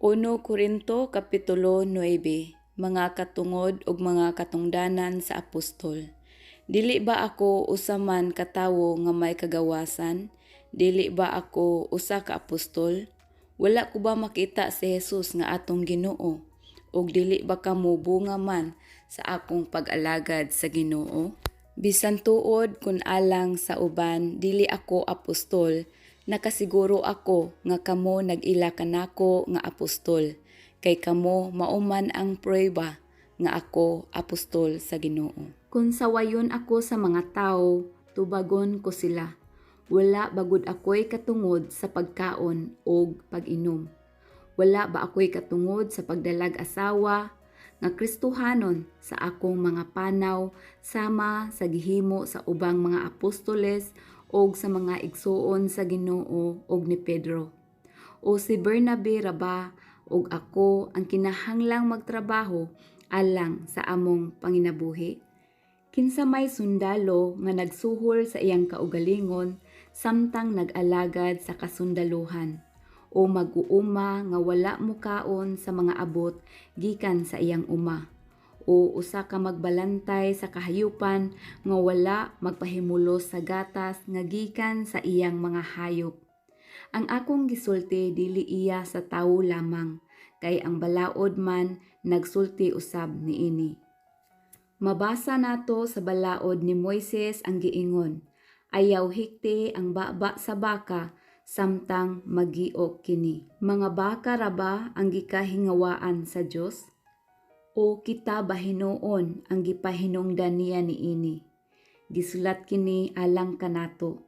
1 Korinto Kapitulo 9. Mga katungod ug mga katungdanan sa apostol. Dili ba ako usa man katawo nga may kagawasan? Dili ba ako usa ka apostol? Wala ko ba makita si Jesus nga atong Ginoo? Ug dili ba kamo bunga man sa akong pag-alagad sa Ginoo? Bisan tuod kun alang sa uban, dili ako apostol. Nakasiguro ako nga kamo nag-ila kanako nga apostol, kay kamo mauman ang prueba nga ako apostol sa Ginoo. Kung sawayon ako sa mga tao, tubagon ko sila. Wala bagud ako'y katungod sa pagkaon o pag-inom. Wala ba ako'y katungod sa pagdalag asawa, nga Kristohanon sa akong mga panaw sama sa gihimo sa ubang mga apostoles og sa mga igsuon sa Ginoo og ni Pedro. O si Bernabe ra ba og ako ang kinahanglang magtrabaho alang sa among panginabuhi? Kinsa may sundalo nga nagsuhol sa iyang kaugalingon samtang nag-alagad sa kasundaluhan, o mag-uuma nga wala mukaon sa mga abot gikan sa iyang uma, o usa ka magbalantay sa kahayupan nga wala magpahimulos sa gatas nga gikan sa iyang mga hayop. Ang akong gisulti dili iya sa tawo lamang, kay ang balaod man nagsulti usab niini. Mabasa nato sa balaod ni Moises ang giingon, ayaw hikti ang baba sa baka samtang magiok kini. Mga baka ra ba ang gikahingawaan sa Dios? O kita ba hinuon ang gipahinungdan niya niini? Gisulat kini alang kanato.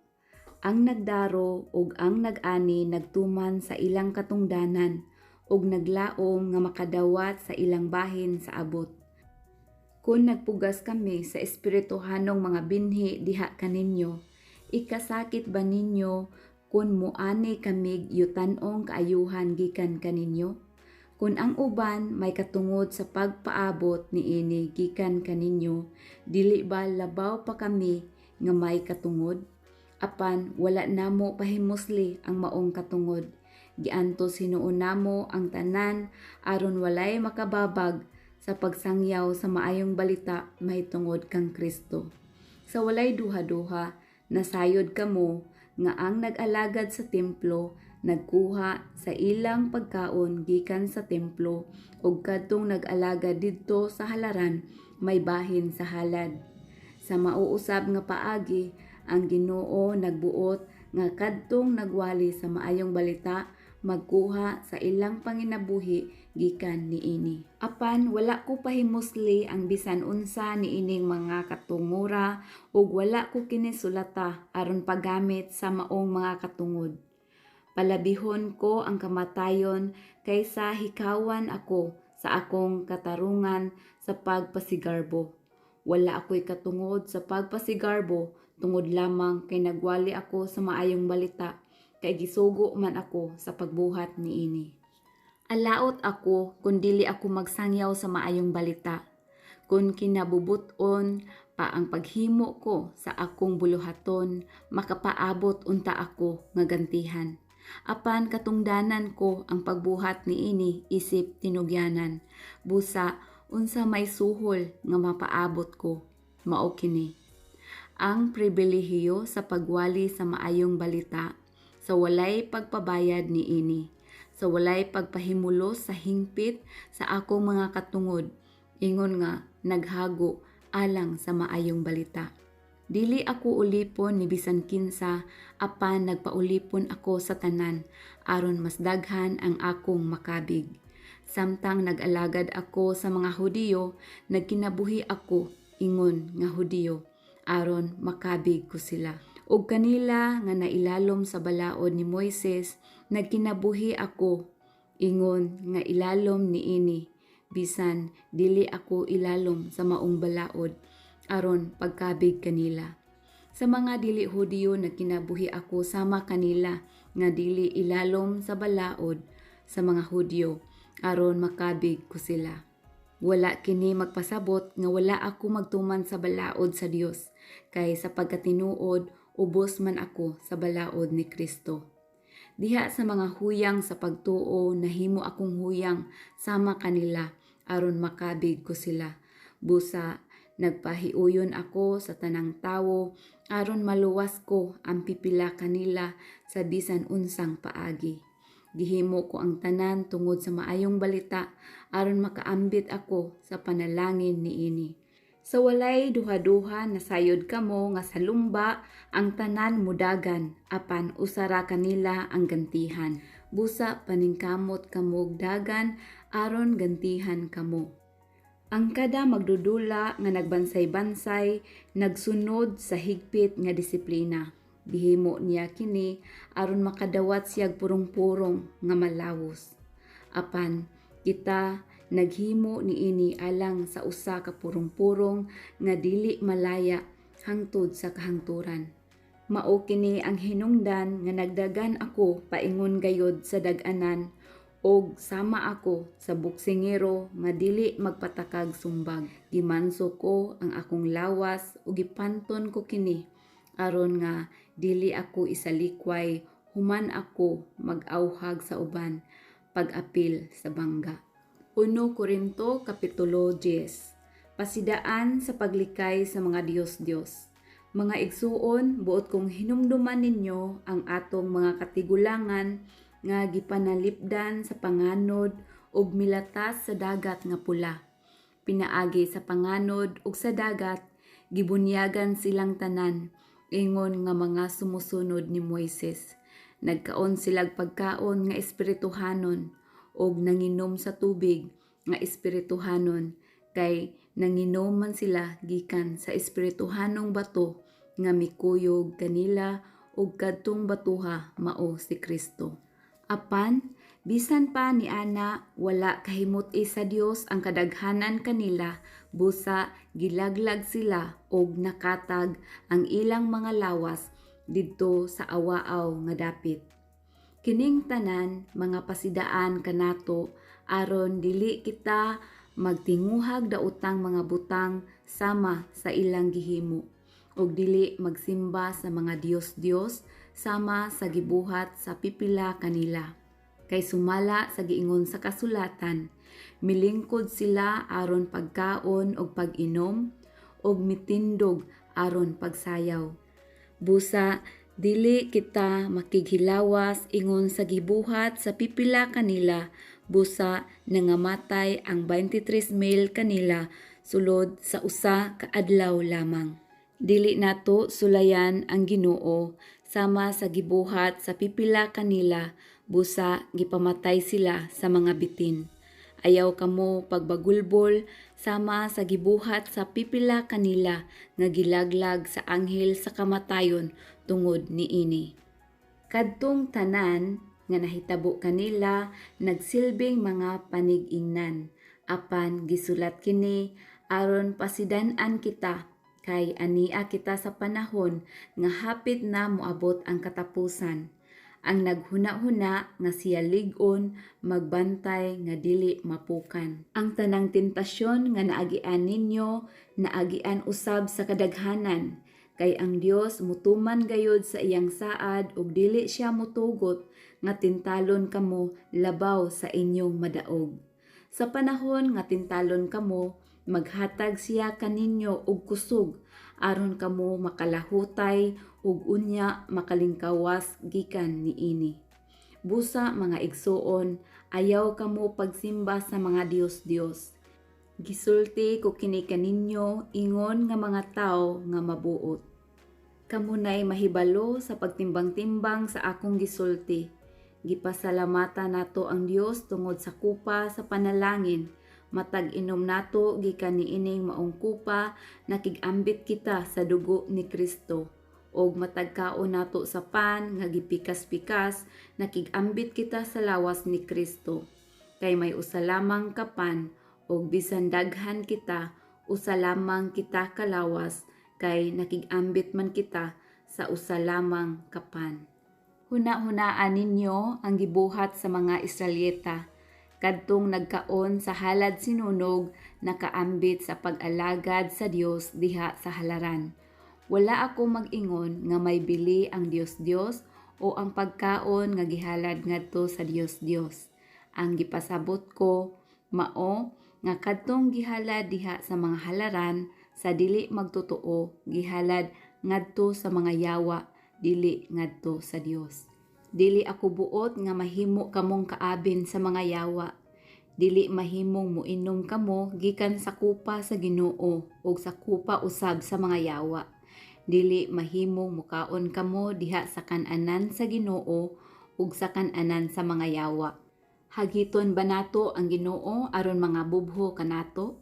Ang nagdaro ug ang nag-ani nagtuman sa ilang katungdanan ug naglaom nga makadawat sa ilang bahin sa abot. Kung nagpugas kami sa espirituhanong mga binhi diha kaninyo, ikasakit ba ninyo kung muani kami yutan-ong kaayuhan gikan kaninyo? Kung ang uban may katungod sa pagpaabot niini gikan kaninyo, dili ba labaw pa kami nga may katungod? Apan wala namo pahimusli ang maong katungod. Giantos hinuon namo ang tanan aron walay makababag sa pagsangyaw sa maayong balita mahitungod kang Kristo. Sa walay duha-duha, nasayod kamo nga ang nag-alagad sa templo nagkuha sa ilang pagkaon gikan sa templo ug kadtong nag-alagad didto sa halaran may bahin sa halad. Sa mauusab nga paagi, ang Ginoo nagbuot nga kadtong nagwali sa maayong balita magkuha sa ilang panginabuhi gikan niini. Apan wala ko pahimusli ang bisan unsa niining mga katungura ug wala ko kini sulata aron paggamit sa maong mga katungod. Palabihon ko ang kamatayon kaysa hikawan ako sa akong katarungan sa pagpasigarbo. Wala ako'y katungod sa pagpasigarbo tungod lamang kay nagwali ako sa maayong balita, kay gisugo man ako sa pagbuhat niini. Alaot ako kung dili ako magsangyaw sa maayong balita. Kung kinabubuton pa ang paghimo ko sa akong buluhaton, makapaabot unta ako nga gantihan. Apan katungdanan ko ang pagbuhat niini isip tinugyanan. Busa unsa may suhol nga mapaabot ko, mao kini. Ang pribilehiyo sa pagwali sa maayong balita, sa walay pagpabayad niini, sa walay pagpahimulos sa hingpit sa akong mga katungod, ingon nga naghago alang sa maayong balita. Dili ako ulipon ni bisan kinsa, apan nagpaulipon ako sa tanan aron mas daghan ang akong makabig. Samtang nag-alagad ako sa mga Hudiyo, nagkinabuhi ako ingon nga Hudiyo aron makabig ko sila. Ug kanila nga nailalom sa balaod ni Moises, nagkinabuhi ako ingon nga ilalom niini, bisan dili ako ilalom sa maong balaod aron pagkabig kanila. Sa mga dili Hudiyo nagkinabuhi ako sama kanila nga dili ilalom sa balaod sa mga Hudiyo aron makabig ko sila. Wala kini magpasabot nga wala ako magtuman sa balaod sa Dios, kay sa pagkatinuod ubos man ako sa balaod ni Kristo. Diha sa mga huyang sa pagtuo nahimo akong huyang sama kanila aron makabig ko sila. Busa nagpahiuyon ako sa tanang tawo aron maluwas ko ang pipila kanila sa bisan unsang paagi. Gihimo ko ang tanan tungod sa maayong balita aron makaambit ako sa panalangin niini. Sa walay duha-duha nasayod kamo nga sa lumba ang tanan mudagan apan usara kanila ang gantihan. Busa paningkamot kamog dagan aron gantihan kamo. Ang kada magdudula nga nagbansay-bansay nagsunod sa higpit nga disiplina. Gihimo niya kini aron makadawat siyag purong-purong nga malawos. Apan kita naghimo niini alang sa usa ka purong-purong nga dili malaya hangtod sa kahangturan. Mao kini ang hinungdan nga nagdagan ako paingon gayod sa dag-anan og sama ako sa buksingero nga dili magpatakag sumbag. Gimanso ko ang akong lawas ug gipanton ko kini aron nga dili ako isalikway human ako mag-awhag sa uban pag-apil sa bangga. 1 Korinto Kapitulo 10. Pasidaan sa paglikay sa mga Diyos-Diyos. Mga igsuon, buot kong hinumduman ninyo ang atong mga katigulangan nga gipanalipdan sa panganod ug milatas sa dagat nga pula. Pinaagi sa panganod ug sa dagat, gibunyagan silang tanan, ingon nga mga sumusunod ni Moises. Nagkaon silag pagkaon nga espirituhanon, og nanginom sa tubig nga espirituhanon, kay nanginom man sila gikan sa espirituhanong bato nga mikuyog kanila og kadtong batuha mao si Kristo. Apan bisan pa ni ana wala kahimot-i sa Dios ang kadaghanan kanila, busa gilaglag sila og nakatag ang ilang mga lawas didto sa awaaw nga dapit. Kining tanan mga pasidaan kanato aron dili kita magtinguhag daotang mga butang sama sa ilang gihimo ug dili magsimba sa mga Dios-Dios sama sa gibuhat sa pipila kanila. Kay sumala sa giingon sa kasulatan, milingkod sila aron pagkaon ug pag-inom ug mitindog aron pagsayaw. Busa dili kita makighilawas ingon sa gibuhat sa pipila kanila, busa nangamatay ang 23,000 kanila sulod sa usa ka adlaw lamang. Dili nato sulayan ang Ginoo sama sa gibuhat sa pipila kanila, busa gipamatay sila sa mga bitin. Ayaw kamo pagbagulbol sama sa gibuhat sa pipila kanila nga gilaglag sa anghel sa kamatayon tungod niini. Kadtong tanan nga nahitabo kanila nagsilbing mga panig-ingnan, apan gisulat kini aron pasidan-an kita kay ania kita sa panahon nga hapit na moabot ang katapusan. Ang naghuna-huna nga siya lig-on magbantay nga dili mapukan. Ang tanang tentasyon nga naagian ninyo, naagian usab sa kadaghanan, kay ang Dios mutuman gayod sa iyang saad ug dili siya mutugot nga tintalon kamo labaw sa inyong madaog. Sa panahon nga tintalon kamo, maghatag siya kaninyo og kusog aron kamo makalahutay ug unya makalingkawas gikan niini. Busa mga igsuon, ayaw kamo pagsimba sa mga Dios-Dios. Gisulti ko kini kaninyo ingon nga mga tawo nga mabuot. Kamo nay mahibalo sa pagtimbang-timbang sa akong gisulti. Gipasalamatan nato ang Dios tungod sa kupa sa panalangin. Matag inom nato gikan niining maong kupa nakig-ambit kita sa dugo ni Kristo. Og matag kaon nato sa pan nga gipikas-pikas nakig-ambit kita sa lawas ni Kristo. Kay may usa lamang ka pan og bisan daghan kita, usa lamang kita kalawas kay nakig-ambit man kita sa usa lamang ka pan. Huna-hunaan ninyo ang gibuhat sa mga Israelyeta. Kadtong nagkaon sa halad sinunog, nakaambit sa pag-alagad sa Dios diha sa halaran. Wala ako mag-ingon nga may bili ang Dios-Dios o ang pagkaon nga gihalad ngadto sa Dios. Ang gipasabot ko mao nga kadtong gihalad diha sa mga halaran sa dili magtotoo gihalad ngadto sa mga yawa dili ngadto sa Dios. Dili ako buot nga mahimo kamong kaabin sa mga yawa. Dili mahimong muinom kamo gikan sa kupa sa Ginoo o sa kupa usab sa mga yawa. Dili mahimong mukaon kamo diha sa kan-anan sa Ginoo ug sa kan-anan sa mga yawa. Hagiton ba nato ang Ginoo aron mga bubho kanato?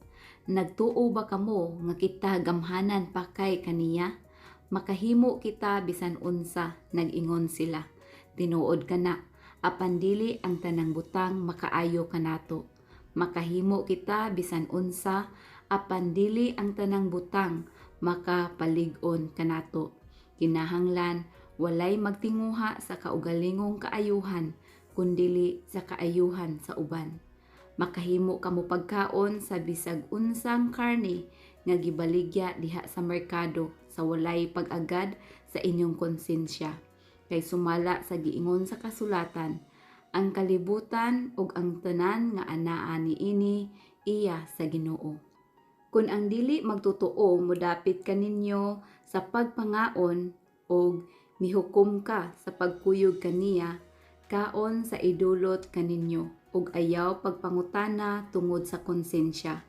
Nagtuo ba kamo nga kita gamhanan pa kay kaniya? Makahimo kita bisan unsa, nag-ingon sila. Tinuod kana, apan dili ang tanang butang makaayo kanato. Makahimo kita bisan unsa, apan dili ang tanang butang makapalig-on kanato. Kinahanglan walay magtinguha sa kaugalingong kaayuhan, kundili sa kaayuhan sa uban. Makahimo kamo pagkaon sa bisag unsang karne nga gibaligya diha sa merkado sa walay pag-agad sa inyong konsensya. Kay sumala sa giingon sa kasulatan, ang kalibutan ug ang tanan nga anaa niini iya sa Ginoo. Kung ang dili magtotoo modapit kaninyo sa pagpangaon ug mihukom ka sa pagkuyog kaniya, kaon sa idulot kaninyo ug ayaw pagpangutana tungod sa konsensya.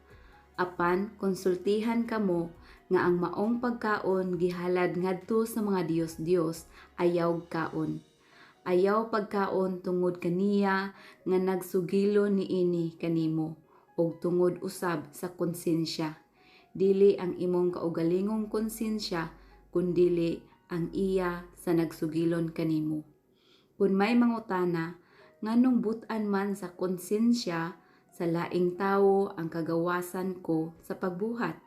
Apan konsultihan kamo nga ang maong pagkaon gihalad ngadto sa mga Dios ayaw kaon. Ayaw pagkaon tungod kaniya nga nagsugilo niini kanimo ug tungod usab sa konsensya. Dili ang imong kaugalingong konsensya kundili ang iya sa nagsugilon kanimo. Kung may mangutana, nganong but-an man sa konsensya sa laing tawo ang kagawasan ko sa pagbuhat?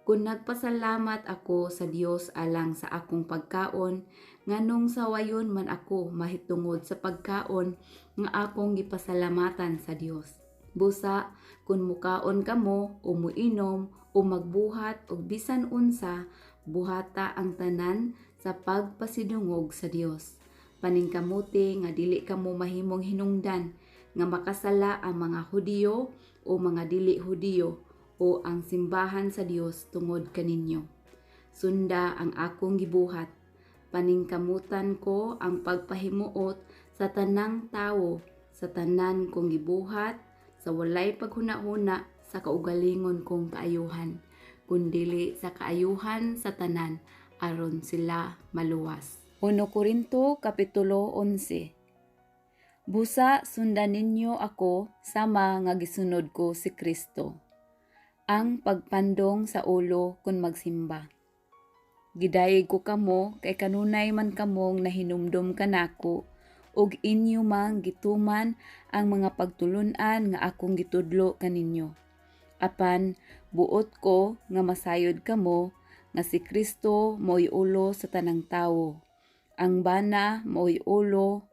Kung nagpasalamat ako sa Dios alang sa akong pagkaon, nganong sawayon man ako mahitungod sa pagkaon nga akong gipasalamatan sa Dios. Busa, kung mukaon kamo o muinom o magbuhat o bisan unsa, buhata ang tanan sa pagpasidungog sa Dios. Paningkamuti nga dili kamo mahimong hinungdan nga makasala ang mga Hudiyo o mga dili Hudiyo o ang simbahan sa Dios tungod kaninyo. Sunda ang akong gibuhat. Paningkamutan ko ang pagpahimuot sa tanang tawo, sa tanan kong gibuhat, sa walay paghuna-huna sa kaugalingon kong kaayuhan, kundili sa kaayuhan sa tanan aron sila maluwas. 1 Korinto Kapitulo 11. Busa sundan ninyo ako sama nga gisunod ko si Kristo. Ang pagpandong sa ulo kun magsimba. Gidayeg ko kamo kay kanunay man kamong nahinumdum kanako ug inyo mang gituman ang mga pagtulun-an nga akong gitudlo kaninyo. Apan buot ko nga masayod kamo nga si Kristo mo'y ulo sa tanang tawo. Ang bana mo'y ulo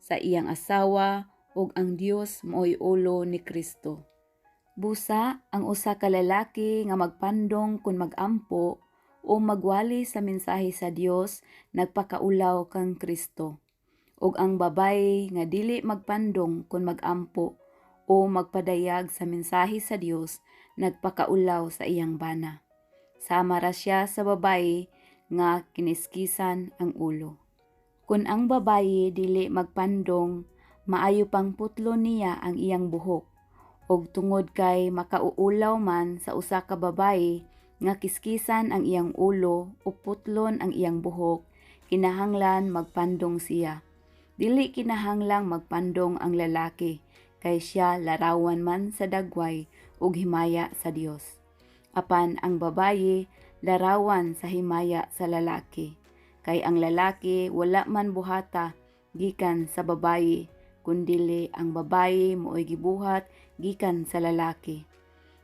sa iyang asawa ug ang Dios mo'y ulo ni Kristo. Busa ang usa ka lalaki nga magpandong kun magampo o magwali sa mensahe sa Dios nagpakaulaw kang Kristo. Ug ang babaye nga dili magpandong kun magampo o magpadayag sa mensahe sa Dios nagpakaulaw sa iyang bana. Sama ra siya sa babaye nga kiniskisan ang ulo. Kun ang babaye dili magpandong, maayo pang putlo niya ang iyang buhok. Og tungod kay makauulaw man sa usa ka babaye nga kiskisan ang iyang ulo o putlon ang iyang buhok, kinahanglan magpandong siya. Dili kinahanglang magpandong ang lalaki, kay siya larawan man sa dagway ug himaya sa Dios. Apan ang babaye larawan sa himaya sa lalaki, kay ang lalaki wala man buhata gikan sa babaye, kundili ang babaye mooy gibuhat gikan sa lalaki.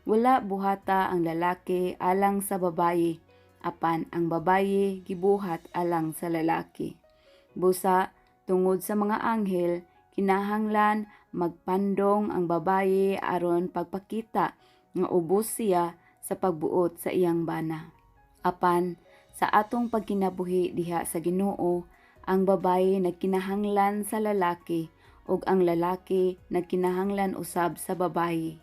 Wala buhata ang lalaki alang sa babaye, apan ang babaye gibuhat alang sa lalaki. Busa, tungod sa mga anghel, kinahanglan magpandong ang babaye aron pagpakita nga ubos siya sa pagbuot sa iyang bana. Apan, sa atong pagkinabuhi diha sa Ginoo, ang babayi nagkinahanglan sa lalaki ug ang lalaki nagkinahanglan usab sa babayi.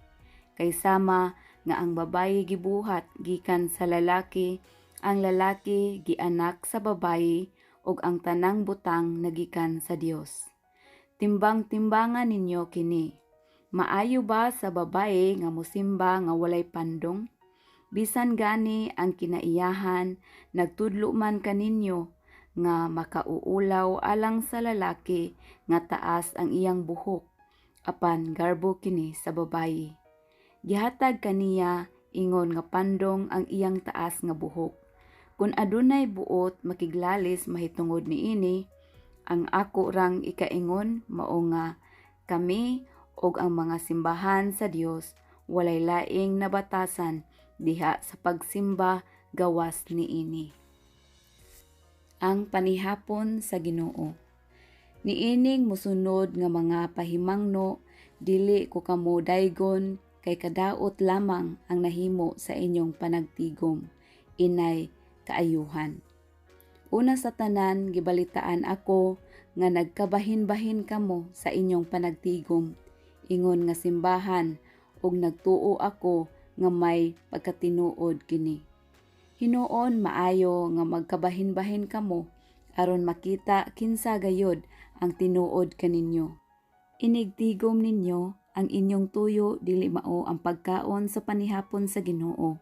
Kay sama nga ang babayi gibuhat gikan sa lalaki, ang lalaki gianak sa babayi ug ang tanang butang nagikan sa Dios. Timbang-timbangan ninyo kini. Maayo ba sa babae nga mosimba nga walay pandong? Bisan gani ang kinaiyahan, nagtudlo man kaninyo nga makauulaw alang sa lalaki nga taas ang iyang buhok, apan garbo kini sa babayi. Gihatag kaniya ingon nga pandong ang iyang taas nga buhok. Kung adunay buot makiglalis mahitungod niini, ang ako rang ikaingon mao nga kami og ang mga simbahan sa Dios walay laing nabatasan diha sa pagsimba gawas niini. Ang panihapon sa Ginoo. Niining musunod nga mga pahimangno, dili ko kamo daygon kay kadaot lamang ang nahimo sa inyong panagtigom, inay kaayuhan. Una sa tanan, gibalitaan ako nga nagkabahin-bahin kamo sa inyong panagtigom, ingon nga simbahan, ug nagtuo ako nga may pagkatinuod kini. Hinuon maayo nga magkabahin-bahin kamo aron makita kinsa gayod ang tinuod kaninyo. Inigtigom ninyo ang inyong tuyo dili mao ang pagkaon sa panihapon sa Ginoo,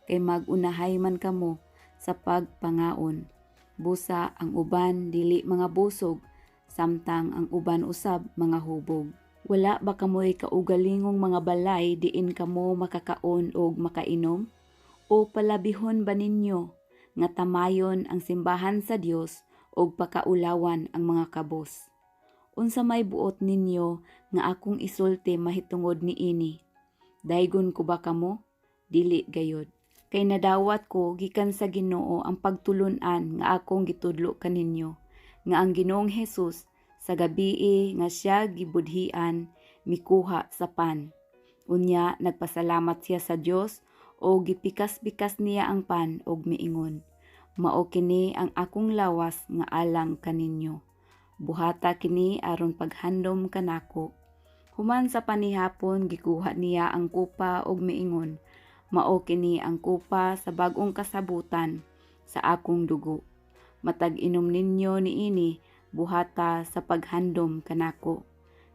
kay magunahay man kamo sa pagpangaon. Busa ang uban dili mga busog, samtang ang uban usab mga hubog. Wala ba kamoy kaugalingong mga balay diin kamo makakaon og makainom? O palabihon ba ninyo nga tamayon ang simbahan sa Dios og pakaulawan ang mga kabos? Unsa may buot ninyo nga akong isulti mahitungod niini? Daygon ko ba kamo? Dili gayod. Kay nadawat ko gikan sa Ginoo ang pagtulun-an nga akong gitudlo kaninyo, nga ang Ginoong Hesus sa gabii nga siya gibudhian mikuha sa pan. Unya nagpasalamat siya sa Dios o gipikas-bikas niya ang pan og miingon, mao kini ang akong lawas nga alang kaninyo. Buhata kini aron paghandom kanako. Human sa panihapon gikuha niya ang kupa og miingon, mao kini ang kupa sa bag-ong kasabutan sa akong dugo. Matag inom ninyo niini buhata sa paghandom kanako.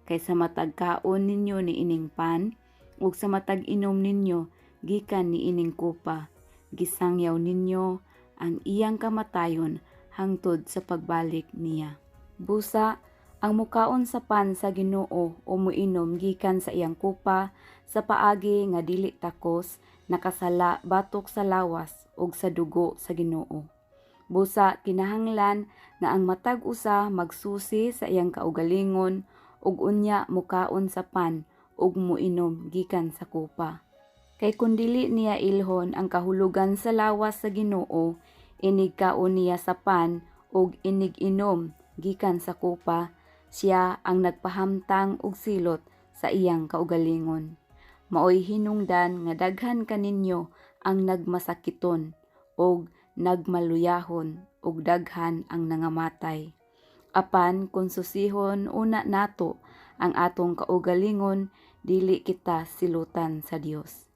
Kaysa matag kaon ninyo niining pan ug sa matag inom ninyo gikan niining kupa, gisangyaw ninyo ang iyang kamatayon hangtod sa pagbalik niya. Busa, ang mukaon sa pan sa Ginoo o muinom gikan sa iyang kupa sa paagi nga dili takos, nakasala batok sa lawas ug sa dugo sa Ginoo. Busa, kinahanglan nga ang matag usa magsusi sa iyang kaugalingon ug unya mukaon sa pan ug muinom gikan sa kupa. Kay kung dili niya ilhon ang kahulugan sa lawas sa Ginoo, inig kaon niya sa pan ug inig inom gikan sa kupa, siya ang nagpahamtang og silot sa iyang kaugalingon. Maoy hinungdan nga daghan kaninyo ang nagmasakiton ug nagmaluyahon ug daghan ang nangamatay. Apan kung susihon una nato ang atong kaugalingon, dili kita silutan sa Dios.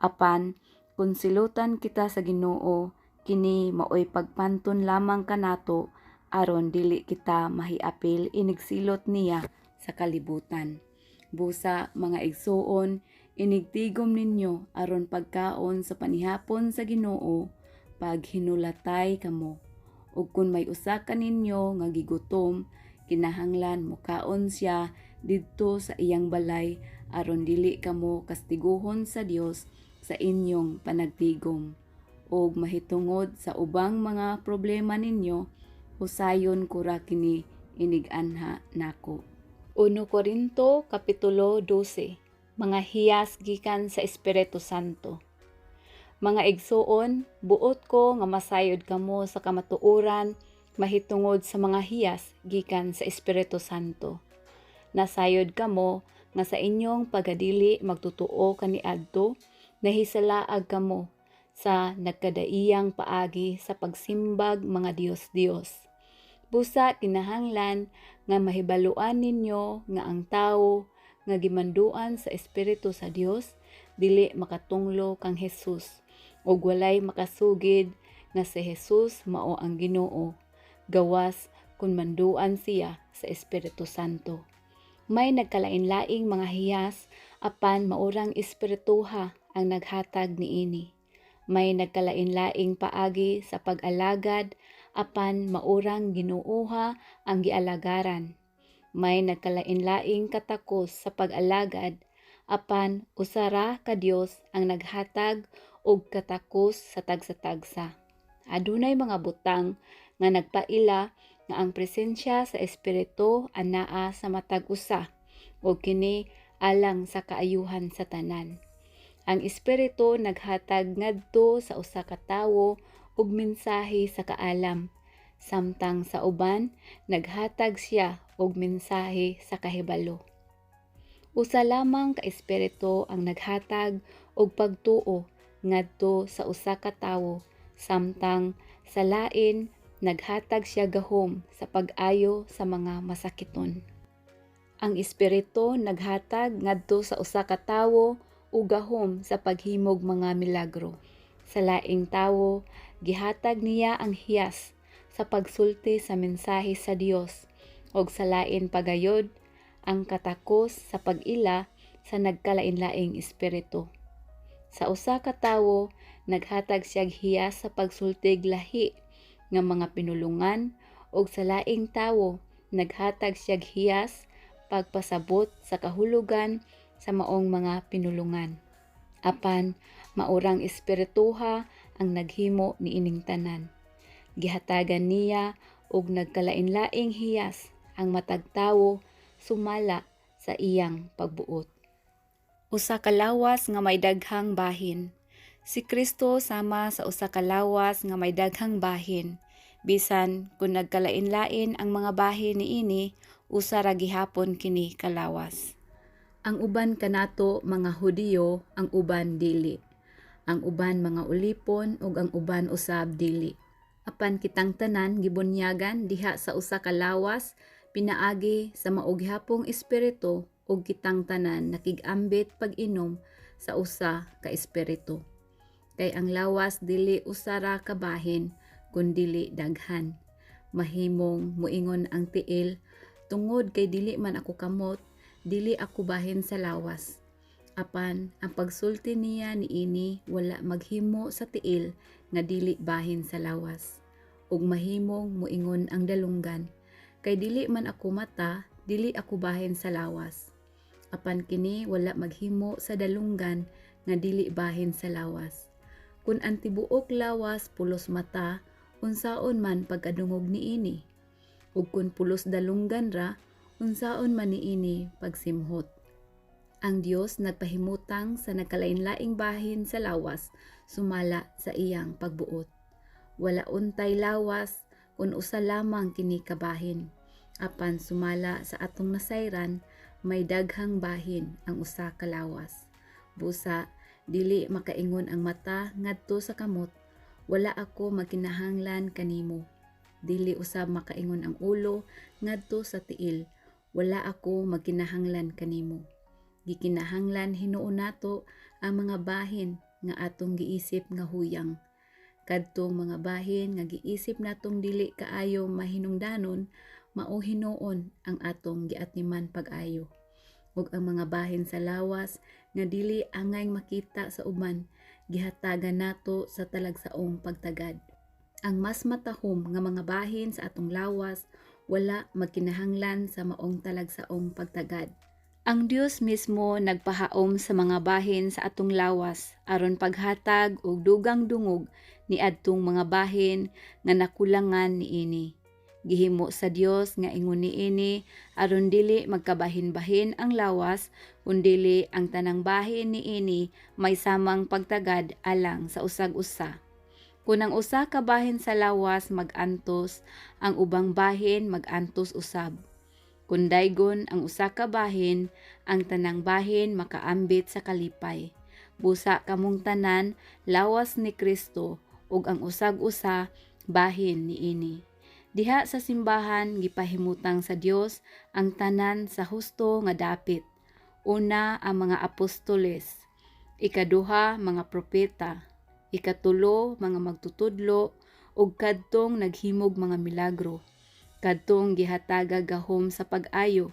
Apan kung silutan kita sa Ginoo, kini maoy pagpanton lamang kanato aron dili kita mahiapil inigsilot niya sa kalibutan. Busa mga igsuon, inigtigom ninyo aron pagkaon sa panihapon sa Ginoo pag hinulatay kamo. Ug kung may usa ka ninyo nga gigutom, kinahanglan mukaon siya didto sa iyang balay aron dili kamo kastiguhon sa Dios sa inyong panagtigom. Og mahitungod sa ubang mga problema ninyo, husayon ko ra kini inig-anha nako. 1 Korinto Kapitulo 12. Mga hiyas gikan sa Espiritu Santo. Mga igsuon, buot ko nga masayod kamo sa kamatuoran mahitungod sa mga hiyas gikan sa Espiritu Santo. Nasayod kamo nga sa inyong pagadili magtutuo kaniadto, nahisalaag kamo sa nagkadaiyang paagi sa pagsimbag mga Dios-Dios. Busa kinahanglan nga mahibaluan ninyo nga ang tawo nga gimanduan sa Espiritu sa Dios dili makatunglo kang Hesus, ug walay makasugid nga si Hesus mao ang Ginoo, gawas kun manduan siya sa Espiritu Santo. May nagkalain-laing mga hiyas apan maurang espirituha ang naghatag niini. May nagkalain-laing paagi sa pag-alagad apan maurang Ginooha ang gialagaran. May nagkalain-laing katakos sa pag-alagad apan usara ka Dios ang naghatag og katakos sa tagsa-tagsa. Adunay mga butang nga nagpaila nga ang presensya sa Espiritu anaa sa matag usa ug kini alang sa kaayuhan sa tanan. Ang Espiritu naghatag ngadto sa usa ka tawo og mensahe sa kaalam, samtang sa uban naghatag siya og mensahe sa kahibalo. Usa lamang ka Espiritu ang naghatag og pagtuo ngadto sa usa ka tawo, samtang sa lain naghatag siya gahom sa pag-ayo sa mga masakiton. Ang Espiritu naghatag ngadto sa usa ka tawo ug gahom sa paghimog mga milagro. Sa laing tawo, gihatag niya ang hiyas sa pagsulti sa mensahe sa Dios, ug sa lain pagayod ang katakos sa pag-ila sa nagkalain-laing espiritu. Sa usa ka tawo, naghatag siyag hiyas sa pagsultig lahi nga mga pinulungan, ug sa laing tawo, naghatag siyag hiyas pagpasabot sa kahulugan sa maong mga pinulungan. Apan maurang espirituha ang naghimo niining tanan. Gihatagan niya og nagkalain-laing hiyas ang matag tawo sumala sa iyang pagbuot. Usa ka lawas nga may daghang bahin. Si Kristo sama sa usa ka lawas nga may daghang bahin. Bisan kung nagkalain-lain ang mga bahin niini, usa ra gihapon kini kalawas. Ang uban kanato mga Hudiyo, ang uban dili. Ang uban mga ulipon ug ang uban usab dili. Apan kitang tanan gibunyagan diha sa usa ka lawas pinaagi sa mao gihapong espiritu ug kitang tanan nakig-ambit pag-inom sa usa ka espiritu. Kay ang lawas dili usa ra ka bahin kun dili daghan. Mahimong muingon ang tiil, tungod kay dili man ako kamot, dili ako bahin sa lawas. Apan ang pagsulti niya niini wala maghimo sa tiil nga dili bahin sa lawas. Ug mahimong muingon ang dalunggan, kay dili man ako mata, dili ako bahin sa lawas. Apan kini wala maghimo sa dalunggan nga dili bahin sa lawas. Kun ang tibuok lawas pulos mata, unsaon man pagkadungog niini? Ug kun pulos dalunggan ra, unsaon man niini pagsimhot. Ang Dios nagpahimutang sa nagkalain-laing bahin sa lawas sumala sa iyang pagbuot. Wala untay lawas kun usa lamang kini kabahin. Apan sumala sa atong nasayran, may daghang bahin ang usa ka lawas. Busa dili makaingon ang mata ngadto sa kamot, wala ako maginahanglan kanimo. Dili usab makaingon ang ulo ngadto sa tiil, wala ako magkinahanglan kanimo. Gikinahanglan hinuon nato ang mga bahin nga atong giisip nga huyang. Kadtong mga bahin nga giisip natong dili kaayo mahinungdanon, mao hinuon ang atong giatniman pag-ayo. Ug ang mga bahin sa lawas nga dili angay makita sa uban, gihatagan nato sa talagsaong pagtagad. Ang mas matahom nga mga bahin sa atong lawas wala magkinahanglan sa maong talagsaong pagtagad. Ang Dios mismo nagpahaom sa mga bahin sa atong lawas aron paghatag og dugang dungog ni adtong mga bahin nga nakulangan niini. Gihimo sa Dios nga ingon niini aron dili magkabahin-bahin ang lawas kundili ang tanang bahin niini may samang pagtagad alang sa usag-usa. Kung ang usa ka bahin sa lawas mag-antos, ang ubang bahin mag-antos usab. Kung daygon ang usa ka bahin, ang tanang bahin makaambit sa kalipay. Busa kamong tanan lawas ni Kristo ug ang usag-usa bahin niini. Diha sa simbahan gipahimutang sa Dios ang tanan sa husto nga dapit. Una ang mga apostoles, ikaduha mga propeta, ikatulo mga magtutudlo, ug kadtong naghimog mga milagro, kadtong gihatagag gahom sa pag-ayo,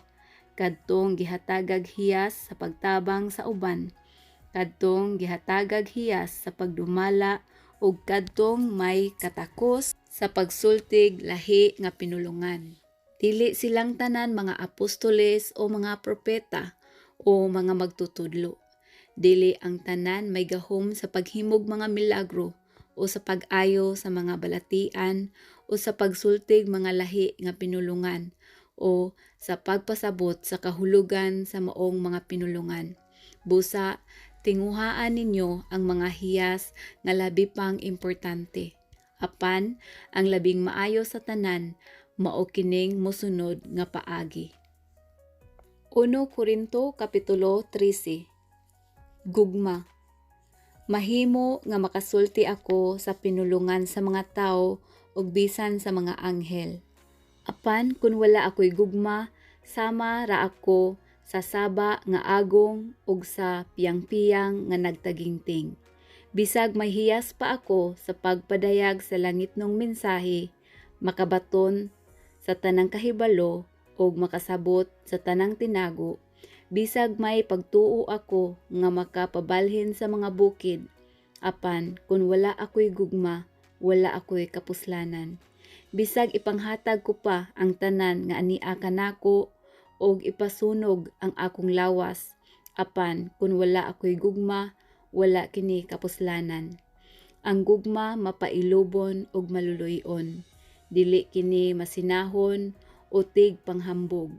kadtong gihatagag hiyas sa pagtabang sa uban, kadtong gihatagag hiyas sa pagdumala, ug kadtong may katakos sa pagsultig lahi nga pinulungan. Dili silang tanan mga apostoles o mga propeta o mga magtutudlo. Dili ang tanan may gahom sa paghimog mga milagro o sa pag-ayo sa mga balatian o sa pagsultig mga lahi nga pinulungan o sa pagpasabot sa kahulugan sa maong mga pinulungan. Busa, tinguhaan ninyo ang mga hiyas nga labi pang importante. Apan, ang labing maayo sa tanan, mao kining mosunod nga paagi. 1 Korinto Kapitulo 13. Gugma. Mahimo nga makasulti ako sa pinulungan sa mga tao ug bisan sa mga anghel. Apan kun wala ako'y gugma, sama ra ako sa saba nga agong ug sa piyang-piyang nga nagtagingting. Bisag may hiyas pa ako sa pagpadayag sa langitnong mensahe, makabaton sa tanang kahibalo ug makasabot sa tanang tinago, bisag may pagtuo ako nga makapabalhin sa mga bukid. Apan kun wala ako'y gugma, wala ako'y kapuslanan. Bisag ipanghatag ko pa ang tanan nga ania kanako og ipasunog ang akong lawas, apan kun wala ako'y gugma, wala kini kapuslanan. Ang gugma mapailubon og maluluyon. Dili kini masinahon o tig panghambog.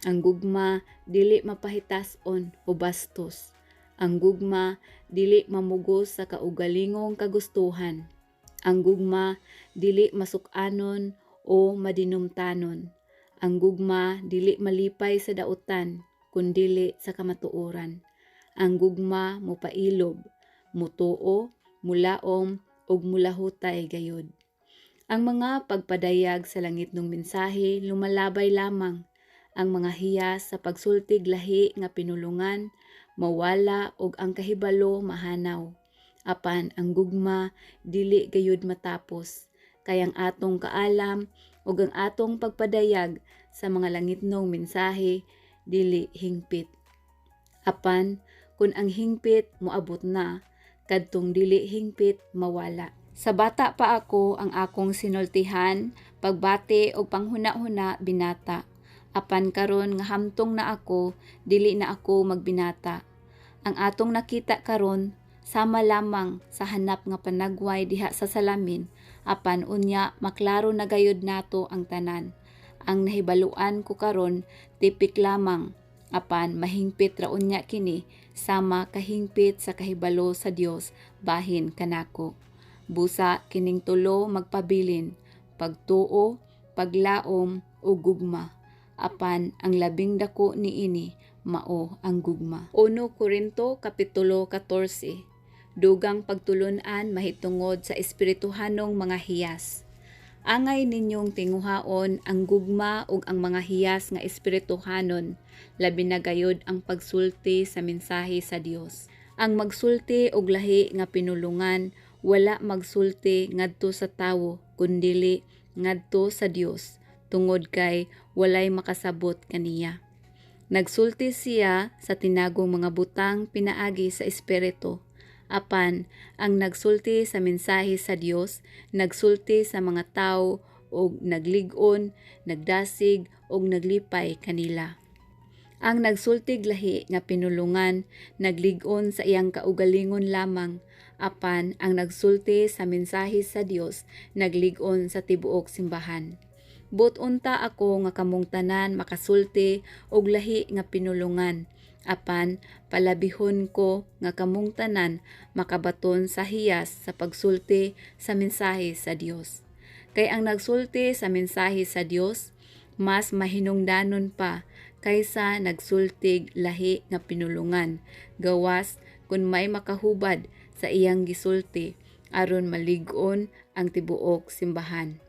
Ang gugma dili mapahitason o bastos. Ang gugma dili mamugos sa kaugalingong kagustuhan. Ang gugma dili masukanon o madinumtanon. Ang gugma dili malipay sa dautan kundili sa kamatuoran. Ang gugma mopailob, mutuo, mulaom ug mulahutay gayud. Ang mga pagpadayag sa langitnong mensahe lumalabay lamang. Ang mga hiyas sa pagsultig lahi nga pinulungan mawala ug ang kahibalo mahanaw. Apan ang gugma dili gayud matapos, kay ang atong kaalam ug ang atong pagpadayag sa mga langitnong mensahe dili hingpit. Apan kun ang hingpit moabot na, kadtong dili hingpit mawala. Sa bata pa ako ang akong sinultihan, pagbati o panghuna-huna binata. Apan karon nga hamtong na ako, dili na ako magbinata. Ang atong nakita karon sama lamang sa hanap nga panagway diha sa salamin, apan unya maklaro na gayud nato ang tanan. Ang nahibaluan ko karon tipik lamang, apan mahingpit ra unya kini sama kahingpit sa kahibalo sa Dios bahin kanako. Busa kining tulo magpabilin, pagtuo, paglaom ug gugma. Apan ang labing dako niini mao ang gugma. 1 Korinto Kapitulo 14. Dugang pagtulun-an mahitungod sa espirituhanong mga hiyas. Angay ninyong tinguhaon ang gugma ug ang mga hiyas nga espirituhanon, labi na gayud ang pagsulti sa mensahe sa Dios. Ang magsulti og lahi nga pinulungan wala magsulti ngadto sa tawo kundili ngadto sa Dios, tungod kay walay makasabot kaniya. Nagsulti siya sa tinagong mga butang pinaagi sa espiritu. Apan ang nagsulti sa mensahe sa Dios, nagsulti sa mga tawo og naglig-on, nagdasig og naglipay kanila. Ang nagsultig lahi nga pinulungan, naglig-on sa iyang kaugalingon lamang, apan ang nagsulti sa mensahe sa Dios, naglig-on sa tibuok simbahan. But-unta ako nga kamong tanan makasulti og lahi nga pinulungan, apan palabihon ko nga kamong tanan makabaton sa hiyas sa pagsulti sa mensahe sa Dios. Kay ang nagsulti sa mensahe sa Dios mas mahinungdanon pa kaysa nagsultig lahi nga pinulungan, gawas kun may makahubad sa iyang gisulti aron malig-on ang tibuok simbahan.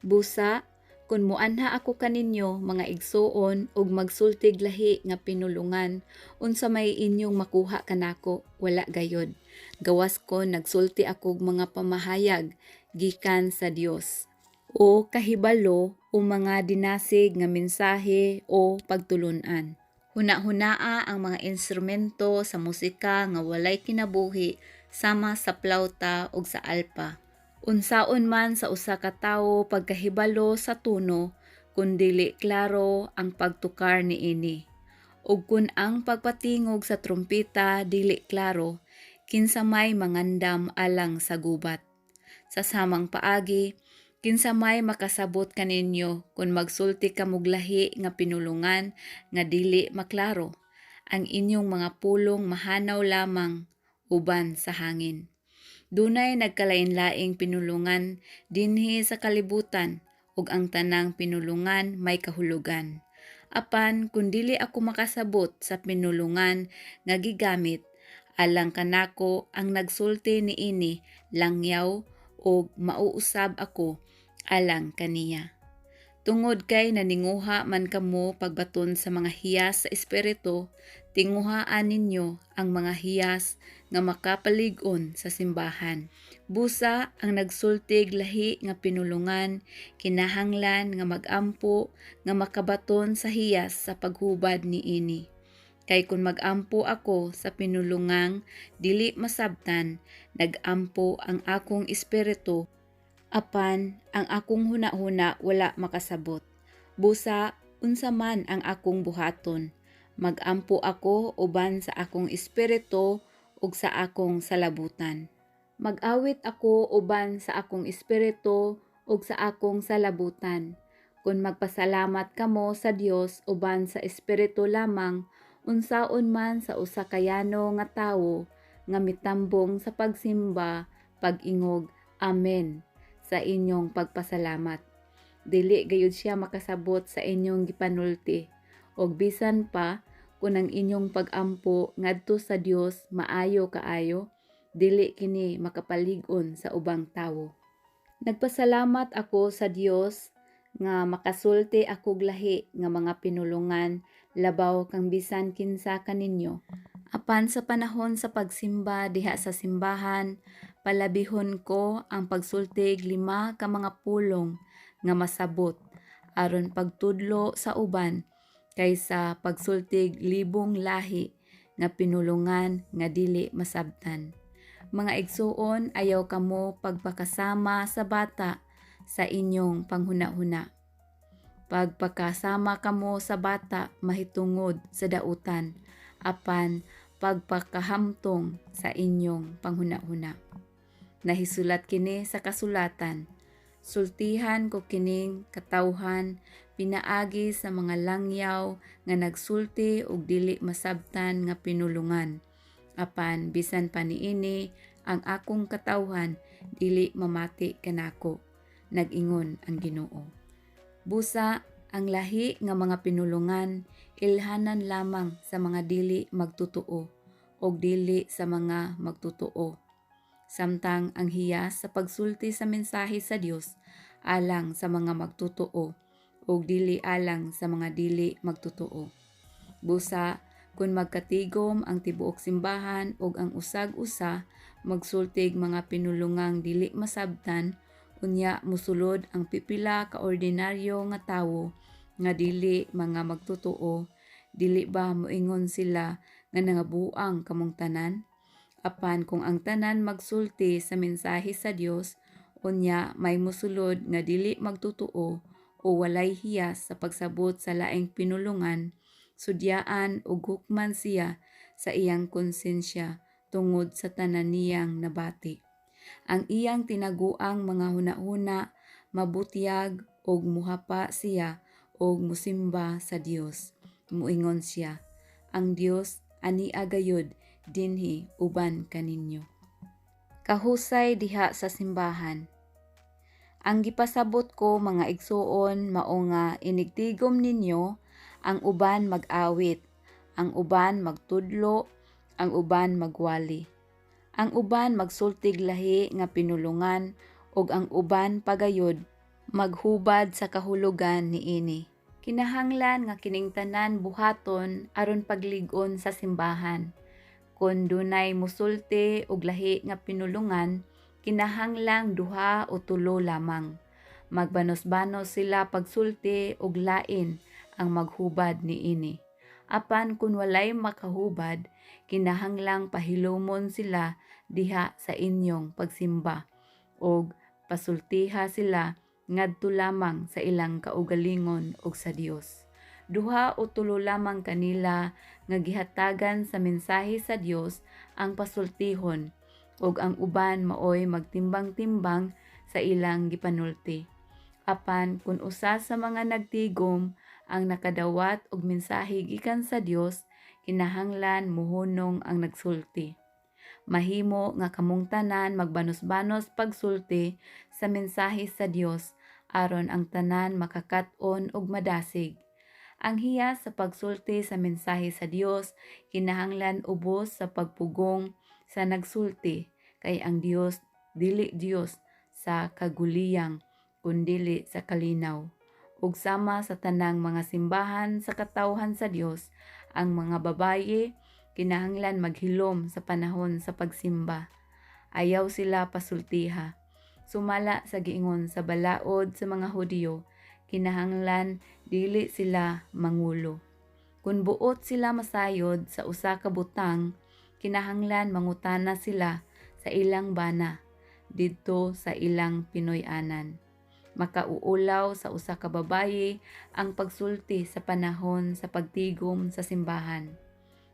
Busa, kun muanha ako kaninyo mga igsuon ug magsultig lahi nga pinulungan, unsa may inyong makuha kanako, wala gayod. Gawas ko nagsulti akog mga pamahayag gikan sa Dios o kahibalo o mga dinasig nga mensahe o pagtulunan. Huna-hunaa ang mga instrumento sa musika nga walay kinabuhi sama sa plauta ug sa alpa. Unsaon man sa usa ka tawo pagkahibalo sa tuno kun dili klaro ang pagtukar niini. Ug kun ang pagpatingog sa trumpeta dili klaro, kinsa may mangandam alang sa gubat. Sa samang paagi, kinsa may makasabot kaninyo kung magsulti kamog lahi nga pinulungan nga dili maklaro. Ang inyong mga pulong mahanaw lamang uban sa hangin. Dunay nagkalain-laing pinulungan dinhi sa kalibutan ug ang tanang pinulungan may kahulugan. Apan kung dili ako makasabot sa pinulungan nga gigamit, alang kanako ang nagsulti niini langyaw ug mauusab ako alang kaniya. Tungod kay naninguha man kamo pagbaton sa mga hiyas sa espiritu, tinguhaan ninyo ang mga hiyas nga makapalig-on sa simbahan. Busa ang nagsultig lahi nga pinulungan, kinahanglan nga magampo nga makabaton sa hiyas sa paghubad niini. Kay kung magampo ako sa pinulungang dili masabtan, nagampo ang akong espiritu, apan ang akong huna-huna wala makasabot. Busa, unsa man ang akong buhaton, magampo ako uban sa akong espiritu ug sa akong salabutan. Mag-awit ako uban sa akong espiritu ug sa akong salabutan. Kung magpasalamat kamo sa Dios uban sa espiritu lamang, unsaon man sa usa ka yano nga tawo nga mitambong sa pagsimba, pag-ingog, Amen, sa inyong pagpasalamat. Dili gayud siya makasabot sa inyong gipanulti. Og bisan pa, kung ang inyong pag-ampo ngadto sa Dios maayo kaayo, dili kini makapalig-on sa ubang tawo. Nagpasalamat ako sa Dios nga makasulti akog lahi nga mga pinulungan labaw kang bisan kinsa kaninyo. Apan sa panahon sa pagsimba diha sa simbahan, palabihon ko ang pagsultig 5 ka mga pulong nga masabot aron pagtudlo sa uban kaysa pagsultig 1,000 lahi nga pinulungan nga dili masabtan. Mga igsuon, ayaw kamo pagpakasama sa bata sa inyong panghuna-huna. Pagpakasama kamo sa bata mahitungod sa dautan, apan pagpakahamtong sa inyong panghuna-huna. Nahisulat kini sa kasulatan, sultihan ko kining katawhan pinaagi sa mga langyaw nga nagsulti og dili masabtan nga pinulungan. Apan bisan pa niini ang akong katawhan dili mamati kanako, nag-ingon ang Ginoo. Busa ang lahi nga mga pinulungan ilhanan lamang sa mga dili magtutuo o dili sa mga magtutuo. Samtang ang hiyas sa pagsulti sa mensahe sa Dios alang sa mga magtutuo o dili alang sa mga dili magtutuo. Busa, kung magkatigom ang tibuok simbahan o ang usag-usa magsultig mga pinulungang dili masabtan, unya musulod ang pipila ka ordinaryo nga tawo nga dili mga magtutuo, dili ba moingon sila nga nangabuang kamong tanan? Apan kung ang tanan magsulti sa mensahe sa Dios, unya may musulod nga dili magtutuo o walay hiyas sa pagsabot sa laing pinulungan, sudyaan ug hukman siya sa iyang konsensya tungod sa tanan niyang nabati. Ang iyang tinaguang mga huna-huna mabutiyag og muhapa siya og musimba sa Dios. Muingon siya, ang Dios ani agayod dinhi uban kaninyo. Kahusay diha sa simbahan. Ang gipasabot ko mga igsuon mao nga inigtigom ninyo ang uban mag-awit, ang uban magtudlo, ang uban magwali. Ang uban magsultig lahi nga pinulungan ug ang uban pagayod maghubad sa kahulugan niini. Kinahanglan nga kining tanan buhaton aron paglig-on sa simbahan. Kun dunay musulti og lahi nga pinulungan, kinahanglang duha o tulo lamang. Magbanos-banos sila pagsulti og lain ang maghubad niini. Apan kun walay makahubad, kinahanglang pahilomon sila diha sa inyong pagsimba og pasultiha sila ngadto lamang sa ilang kaugalingon ug sa Dios. Duha o tulo lamang kanila nga gihatagan sa mensahe sa Dios ang pasultihon ug ang uban maoy magtimbang-timbang sa ilang gipanulti. Apan kun usa sa mga nagtigom ang nakadawat og mensahe gikan sa Dios, kinahanglan muhunong ang nagsulti. Mahimo nga kamong tanan magbanos-banos pagsulti sa mensahe sa Dios aron ang tanan makakat-on og madasig. Ang hiya sa pagsulti sa mensahe sa Dios kinahanglan ubos sa pagpugong sa nagsulti, kay ang Dios dili Dios sa kaguliyang kundili sa kalinaw. Ug sama sa tanang mga simbahan sa katawhan sa Dios, ang mga babaye kinahanglan maghilom sa panahon sa pagsimba. Ayaw sila pasultiha. Sumala sa giingon sa balaod sa mga Hudiyo, kinahanglan dili sila mangulo. Kung buot sila masayod sa usa ka butang, kinahanglan mangutana sila sa ilang bana didto sa ilang Pinoy-anan. Makauulaw sa usa ka babaye ang pagsulti sa panahon sa pagtigom sa simbahan.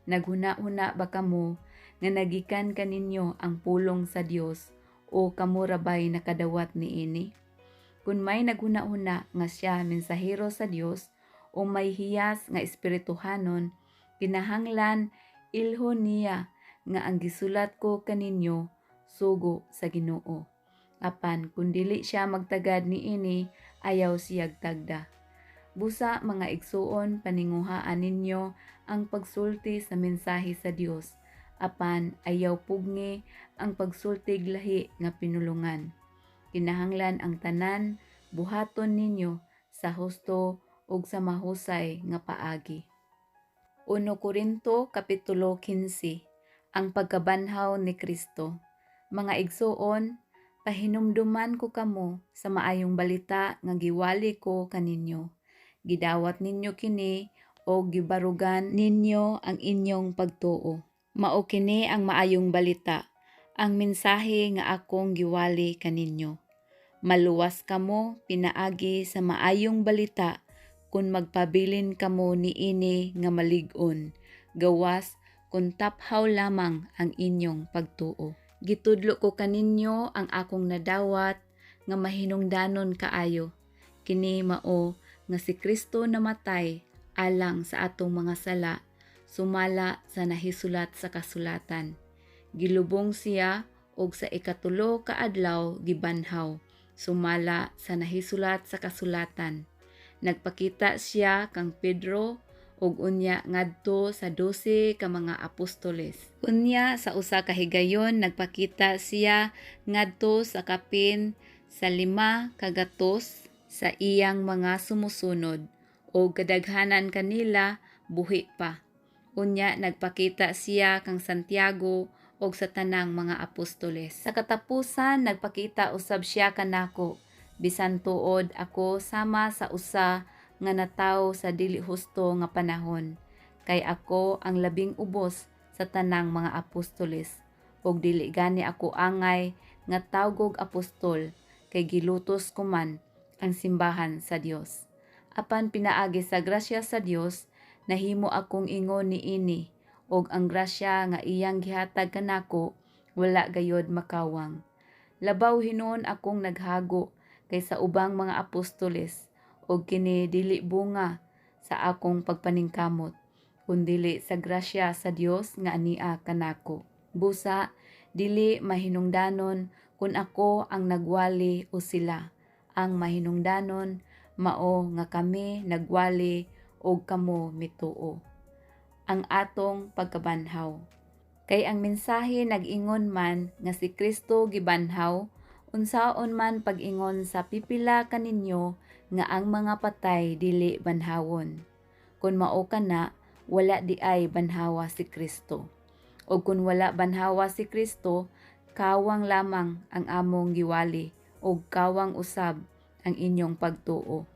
Naghuna-huna ba kamo nga nagikan kaninyo ang pulong sa Dios o kamo rabay nakadawat niini? Kung may naghuna-huna nga siya mensahero sa Dios o may hiyas nga espirituhanon, kinahanglan ilhon niya nga ang gisulat ko kaninyo sugo sa Ginoo. Apan kung dili siya magtagad niini, ayaw siyag tagda. Busa mga igsuon, paninguhaan ninyo ang pagsulti sa mensahe sa Dios, apan ayaw pugni ang pagsultig lahi nga pinulungan. Kinahanglan ang tanan buhaton ninyo sa husto ug sa mahusay nga paagi. 1 Korinto Kapitulo 15. Ang pagkabanhaw ni Kristo. Mga igsuon, pahinumduman ko kamo sa maayong balita nga giwali ko kaninyo. Gidawat ninyo kini o gibarugan ninyo ang inyong pagtuo. Mao kini ang maayong balita, ang mensahe nga akong giwali kaninyo. Maluwas kamo pinaagi sa maayong balita kung magpabilin kamo niini nga malig-on, gawas kung taphaw lamang ang inyong pagtuo. Gitudlo ko kaninyo ang akong nadawat nga mahinungdanon kaayo. Kini mao nga si Kristo namatay alang sa atong mga sala, sumala sa nahisulat sa kasulatan. Gilubong siya og sa ikatulo ka adlaw gibanhaw, sumala sa nahisulat sa kasulatan. Nagpakita siya kang Pedro ug unya ngadto sa 12 ka mga apostoles. Unya sa usa ka higayon nagpakita siya ngadto sa kapin sa 5 ka gatos sa iyang mga sumusunod o kadaghanan kanila buhi pa. Unya nagpakita siya kang Santiago o sa tanang mga apostoles. Sa katapusan nagpakita usab siya kanako, bisan tuod ako sama sa usa nga natawo sa dili husto nga panahon, kay ako ang labing ubos sa tanang mga apostoles, ug dili gani ako angay nga tawgog apostol, kay gilutos ko man ang simbahan sa Dios. Apan pinaagi sa grasya sa Dios, nahimo akong ingon niini, ug ang grasya nga iyang gihatag kanako wala gayod makawang. Labaw hinuon akong naghago kaysa ubang mga apostoles, ug kini dili bunga sa akong pagpaningkamot, kundili sa grasya sa Dios nga ania kanako. Busa dili mahinungdanon kun ako ang nagwali o sila. Ang mahinungdanon mao nga kami nagwali o kamo mituo. Ang atong pagkabanhaw. Kay ang mensahe nag-ingon man nga si Kristo gibanhaw Unsaon man pag-ingon sa pipila kaninyo nga ang mga patay dili banhawon. Kung mao kana, wala di ay banhawa si Kristo. O kung wala banhawa si Kristo, kawang lamang ang among giwali o kawang usab ang inyong pagtuo.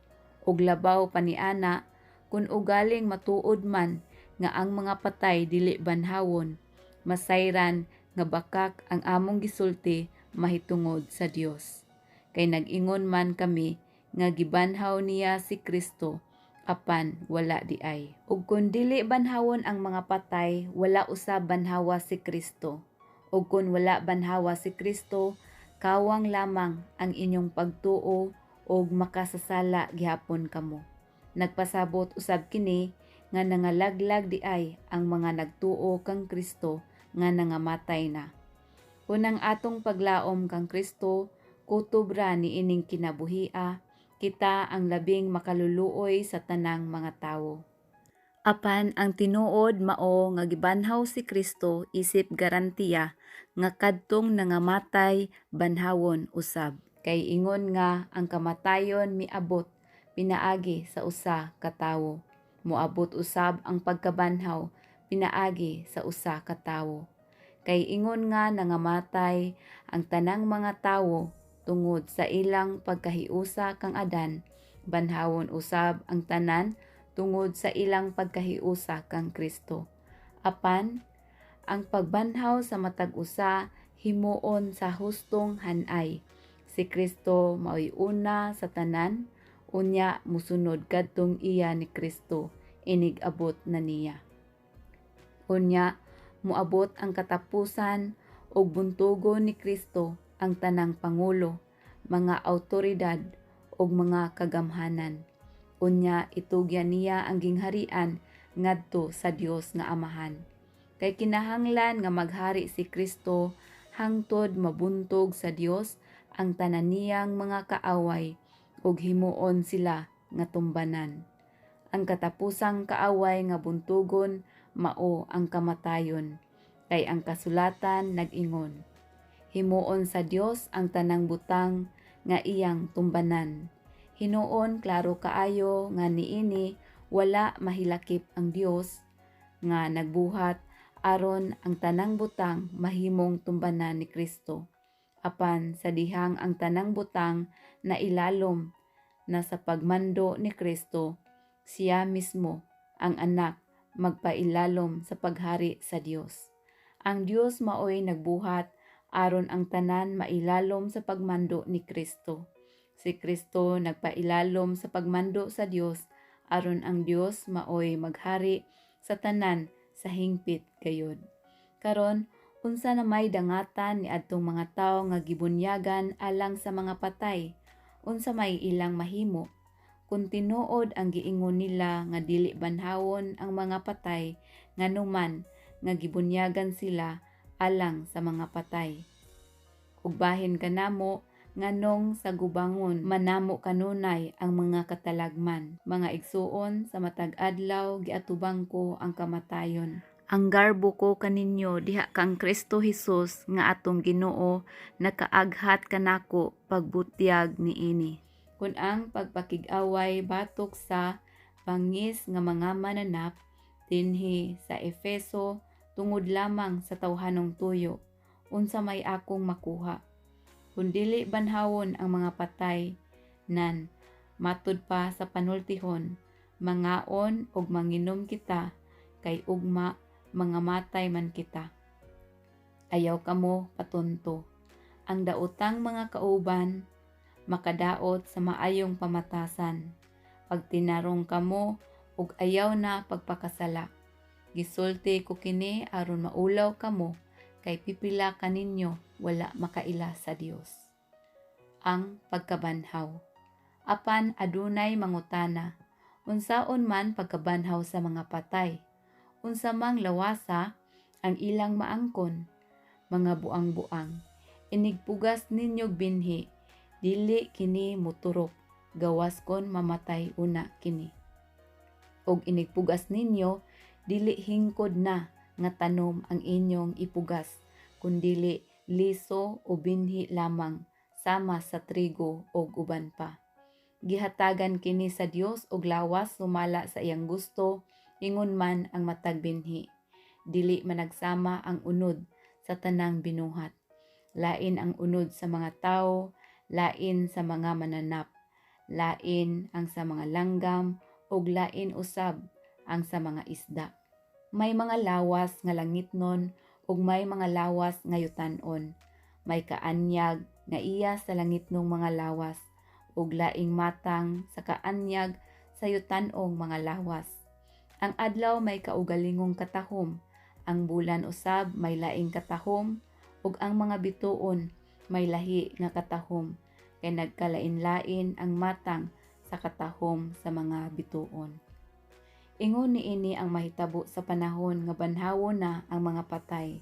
Og labaw paniana, kung ugaling matuod man nga ang mga patay dili banhawon, masayran nga bakak ang among gisulti mahitungod sa Dios. Kay nag-ingon man kami nga gibanhaw niya si Kristo, apan wala di ay. Ug kung dili banhawon ang mga patay, wala usab banhawa si Kristo. Ug kung wala banhawa si Kristo, kawang lamang ang inyong pagtuo ug makasasala gihapon kamo. Nagpasabot usab kini nga nangalaglag di ay ang mga nagtuo kang Kristo nga nangamatay na. Kung ang atong paglaom kang Kristo, kutob ra ni ining kinabuhia, kita ang labing makaluluoy sa tanang mga tawo. Apan ang tinuod mao nga gibanhaw si Kristo isip garantiya nga kadtong nangamatay banhawon usab. Kay ingon nga ang kamatayon miabot pinaagi sa usa ka tawo. Moabot usab ang pagkabanhaw pinaagi sa usa ka tawo. Kay ingon nga nangamatay ang tanang mga tawo tungod sa ilang pagkahiusa kang Adan, banhawon usab ang tanan tungod sa ilang pagkahiusa kang Kristo. Apan, ang pagbanhaw sa matag usa himuon sa hustong hanay. Si Kristo mao'y una sa tanan, unya musunod kadtong iya ni Kristo, inig-abot na niya. Unya, muabot ang katapusan ug buntugon ni Kristo ang tanang pangulo, mga awtoridad ug mga kagamhanan. Unya itugyan niya ang gingharian ngadto sa Dios nga Amahan. Kay kinahanglan nga maghari si Kristo hangtod mabuntog sa Dios ang tanan niyang mga kaaway ug himuon sila nga tumbanan. Ang katapusang kaaway nga buntugon mao ang kamatayon. Kay ang kasulatan nag-ingon, himuon sa Dios ang tanang butang nga iyang tumbanan. Hinuon klaro kaayo nga niini wala mahilakip ang Dios nga nagbuhat aron ang tanang butang mahimong tumbanan ni Kristo. Apan sa dihang ang tanang butang na ilalom na sa pagmando ni Kristo, siya mismo ang anak magpailalom sa paghari sa Dios. Ang Dios maoy nagbuhat aron ang tanan mailalom sa pagmando ni Kristo. Si Kristo nagpailalom sa pagmando sa Dios aron ang Dios maoy maghari sa tanan sa hingpit gayud. Karon, unsa na may dangatan ni adtong mga tawo nga gibunyagan alang sa mga patay? Unsa may ilang mahimo? Kung tinuod ang giingon nila nga dili banhawon ang mga patay, nganuman nga gibunyagan sila alang sa mga patay. Ug bahin kanamo nganong sa gubangon manamo kanunay ang mga katalagman. Mga igsuon sa matag adlaw giatubang ko ang kamatayon. Ang garbo ko kaninyo diha kang Kristo Jesus nga atong Ginoo nakaaghat kanako pagbutyag niini. Kun ang pagpakig-away batok sa bangis nga mga mananap dinhi sa Efeso tungod lamang sa tawhanong tuyo, unsa may akong makuha? Kung dili banhawon ang mga patay, nan matud pa sa panultihon, mangaon og manginom kita, kay ugma mga matay man kita. Ayaw kamo patunto. Ang daotang mga kauban, makadaot sa maayong pamatasan. Pag tinarong kamo, ug ayaw na pagpakasala. Gisulti ko kini aron maulaw kamo, kay pipila kaninyo wala makaila sa Dios. Ang pagkabanhaw. Apan adunay mangutana, unsaon man pagkabanhaw sa mga patay? Unsa mang lawasa ang ilang maangkon? Mga buang-buang, inigpugas ninyog binhi, dili kini muturok, gawas kon mamatay una kini. Og inigpugas ninyo, dili hingkod na nga tanom ang inyong ipugas, kundili liso o binhi lamang sama sa trigo ug uban pa. Gihatagan kini sa Dios og lawas sumala sa iyang gusto, ingon man ang matag binhi. Dili man nagsama ang unod sa tanang binuhat. Lain ang unod sa mga tao, lain sa mga mananap, lain ang sa mga langgam, ug lain usab ang sa mga isda. May mga lawas nga langitnon ug may mga lawas nga yutan-on. May kaanyag nga iya sa langitnong mga lawas ug laing matang sa kaanyag sa yutan-ong mga lawas. Ang adlaw may kaugalingong katahom, ang bulan usab may laing katahom ug ang mga bituon may lahi nga katahom kay nagkalain-lain ang matang sa katahom sa mga bituon. Ingon niini ang mahitabo sa panahon nga banhawon na ang mga patay.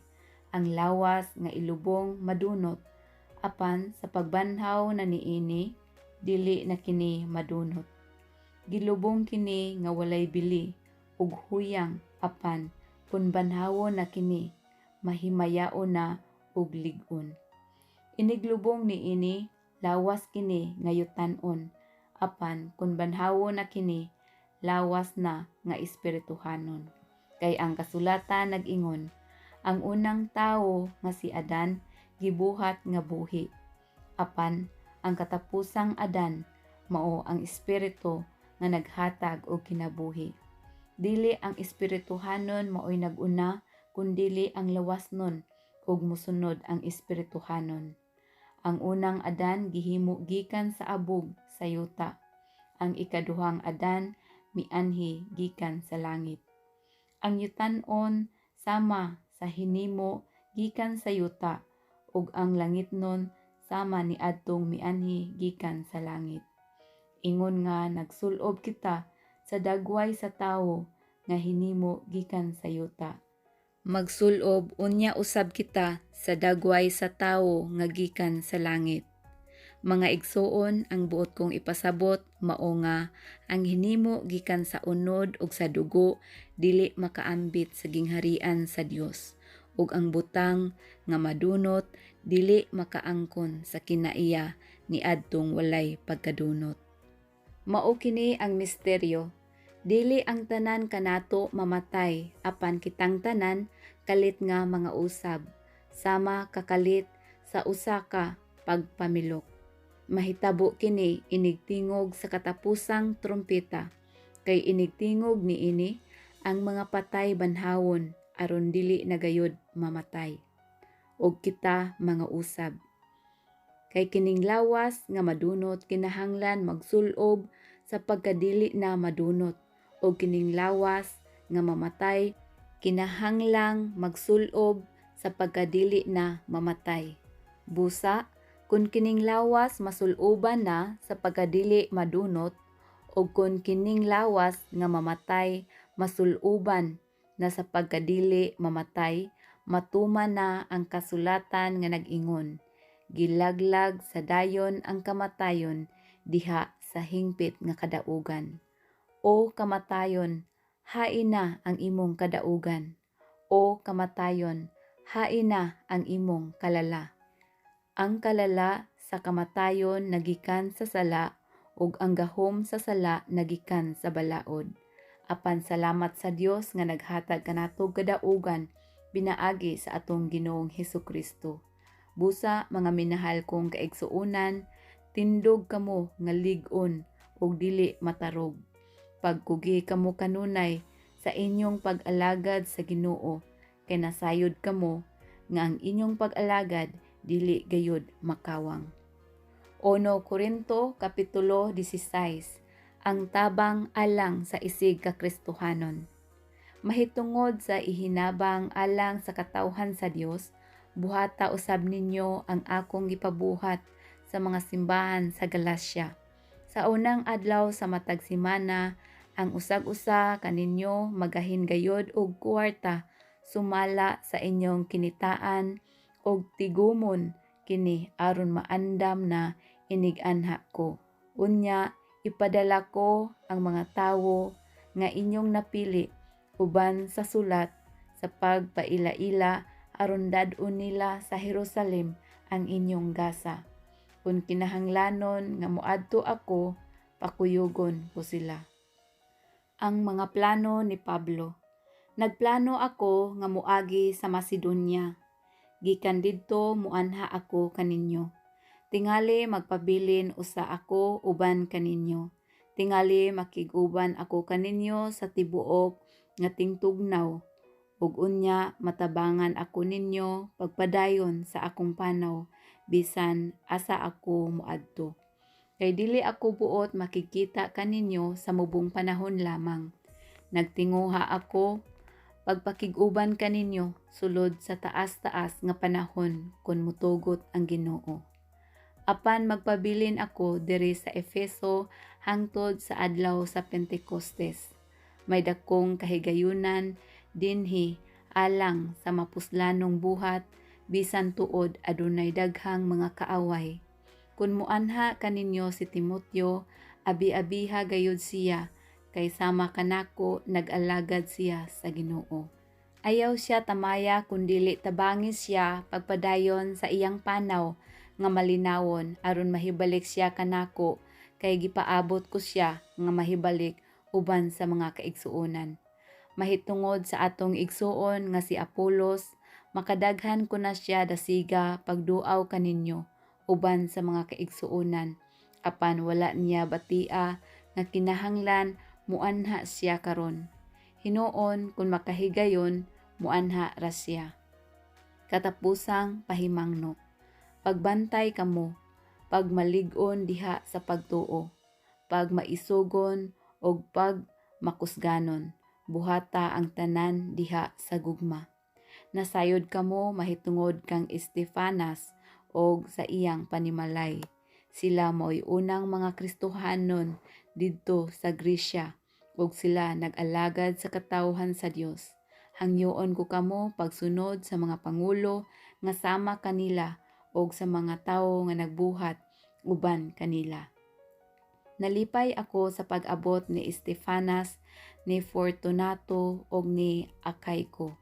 Ang lawas nga ilubong madunot, apan sa pagbanhaw na niini, dili na kini madunot. Gilubong kini nga walay bili, ug huyang, apan kun banhawon na kini, mahimayaon na ug lig-on. Iniglubong niini, lawas kini nga yutan-on, apan kun banhawon na kini, lawas na nga espirituhanon. Kay ang kasulatan nag-ingon, ang unang tawo nga si Adan gibuhat nga buhi. Apan ang katapusang Adan mao ang espiritu nga naghatag og kinabuhi. Dili ang espirituhanon maoy nag-una kundili ang lawasnon ug musunod ang espirituhanon. Ang unang Adan gihimo gikan sa abog sa yuta. Ang ikaduhang Adan mianhi gikan sa langit. Ang yutan-on sama sa hinimo gikan sa yuta ug ang langitnon sama ni adtong mianhi gikan sa langit. Ingon nga nagsulob kita sa dagway sa tawo nga hinimo gikan sa yuta. Magsulob unya usab kita sa dagway sa tawo nga gikan sa langit. Mga igsoon, ang buot kong ipasabot mao nga ang hinimo gikan sa unod ug sa dugo dili makaambit sa gingharian sa Dios, ug ang butang nga madunot dili makaangkon sa kinaiya ni adtong walay pagkadunot. Mao kini ang misteryo. Dili ang tanan kanato mamatay, apan kitang tanan kalit nga mga usab, sama kakalit sa usa ka pagpamilok. Mahitabo kini inigtingog sa katapusang trumpeta, kay inigtingog niini ang mga patay banhawon aron dili nagayod mamatay. Og kita mga usab. Kay kining lawas nga madunot kinahanglan magsulob sa pagkadili na madunot, og kining lawas nga mamatay kinahanglang magsulob sa pagkadili na mamatay. Busa, kung kining lawas masuloban na sa pagkadili madunot, o kung kining lawas nga mamatay masuloban na sa pagkadili mamatay, matuman na ang kasulatan nga nag-ingon, gilaglag sa dayon ang kamatayon diha sa hingpit nga kadaugan. O kamatayon, hain na ang imong kadaugan. O kamatayon, hain na ang imong kalala. Ang kalala sa kamatayon nagikan sa sala ug ang gahom sa sala nagikan sa balaod. Apan salamat sa Dios nga naghatag kanato kadaugan binaagi sa atong Ginoong Hesukristo. Busa mga minahal kong kaigsuonan, tindog kamo nga lig-on ug dili matarog. Pagkugi kamo kanunay sa inyong pag-alagad sa Ginoo, kay nasayod kamo nga ang inyong pag-alagad dili gayud makawang. 1 Korinto Kapitulo 16. Ang tabang alang sa isig kakristohanon. Mahitungod sa ihinabang alang sa katawhan sa Dios, buhata usab ninyo ang akong gipabuhat sa mga simbahan sa Galacia. Sa unang adlaw sa matag semana, ang usag-usa kaninyo magahin gayod og kwarta sumala sa inyong kinitaan og tigumon kini aron maandam na inig-anha ko. Unya, ipadala ko ang mga tawo nga inyong napili uban sa sulat sa pagpaila-ila aron dadon nila sa Jerusalem ang inyong gasa. Kung kinahanglanon nga moadto ako, pakuyugon ko sila. Ang mga plano ni Pablo. Nagplano ako nga moagi sa Macedonia. Gikan didto muanha ako kaninyo. Tingali magpabilin usa ako uban kaninyo. Tingali makiguban ako kaninyo sa tibuok nga tingtugnaw. Ug unya matabangan ako ninyo pagpadayon sa akong panaw bisan asa ako moadto. Kay dili ako buot makikita kaninyo sa mubong panahon lamang. Nagtinguha ako pagpakiguban kaninyo sulod sa taas-taas nga panahon kun mutugot ang Ginoo. Apan magpabilin ako diri sa Efeso hangtod sa adlaw sa Pentecostes. May dakong kahigayunan dinhi alang sa mapuslanong buhat bisan tuod adunay daghang mga kaaway. Kun muanha kaninyo si Timoteo, abi-abiha gayud siya kay sama kanako nag-alagad siya sa Ginoo. Ayaw siya tamaya kundili tabangis siya pagpadayon sa iyang panaw nga malinawon aron mahibalik siya kanako kay gipaabot ko siya nga mahibalik uban sa mga kaigsuonan. Mahitungod sa atong igsuon nga si Apolos, makadaghan ko na siya dasiga pagduaw kaninyo uban sa mga kaigsuonan, apan wala niya batia nga kinahanglan muanha siya karon. Hinuon kung makahigayon muanha ra siya. Katapusang pahimangno. Pagbantay kamo, pagmalig-on diha sa pagtuo, pagmaisugon og pagmakusganon. Buhata ang tanan diha sa gugma. Nasayod kamo mahitungod kang Estefanas og sa iyang panimalay. Sila mao'y unang mga Kristohanon didto sa Gresya ug sila nag-alagad sa katawhan sa Dios. Hangyoon ko kamo pagsunod sa mga pangulo nga sama kanila og sa mga tawo nga nagbuhat uban kanila. Nalipay ako sa pag-abot ni Estefanas, ni Fortunato ug ni Akayko.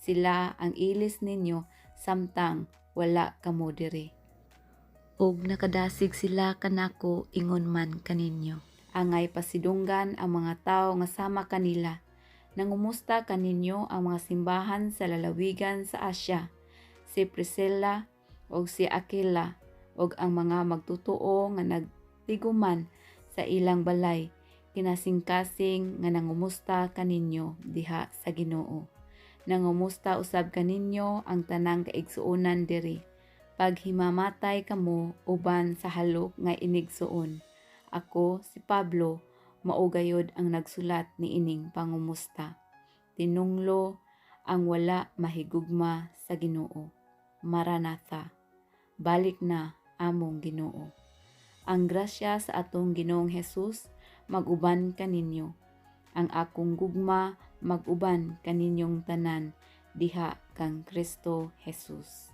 Sila ang ilis ninyo samtang wala kamo diri. Ug nakadasig sila kanako ingon man kaninyo. Angay pasidunggan ang mga tawo nga sama kanila. Nangumusta kaninyo ang mga simbahan sa lalawigan sa Asya, si Priscilla ug si Aquila ug ang mga magtutuo nga nagtiguman sa ilang balay. Kinasing-kasing nga nangumusta kaninyo diha sa Ginoo. Nangumusta usab kaninyo ang tanang kaigsuonan diri. Paghimamatay kamo uban sa halok nga inigsuon. Ako, si Pablo, maugayod ang nagsulat ni ining pangumusta. Tinunglo ang wala mahigugma sa Ginoo. Maranatha. Balik na among Ginoo. Ang grasya sa atong Ginoong Hesus mag-uban kaninyo. Ang akong gugma mag-uban kaninyong tanan diha kang Kristo Jesus.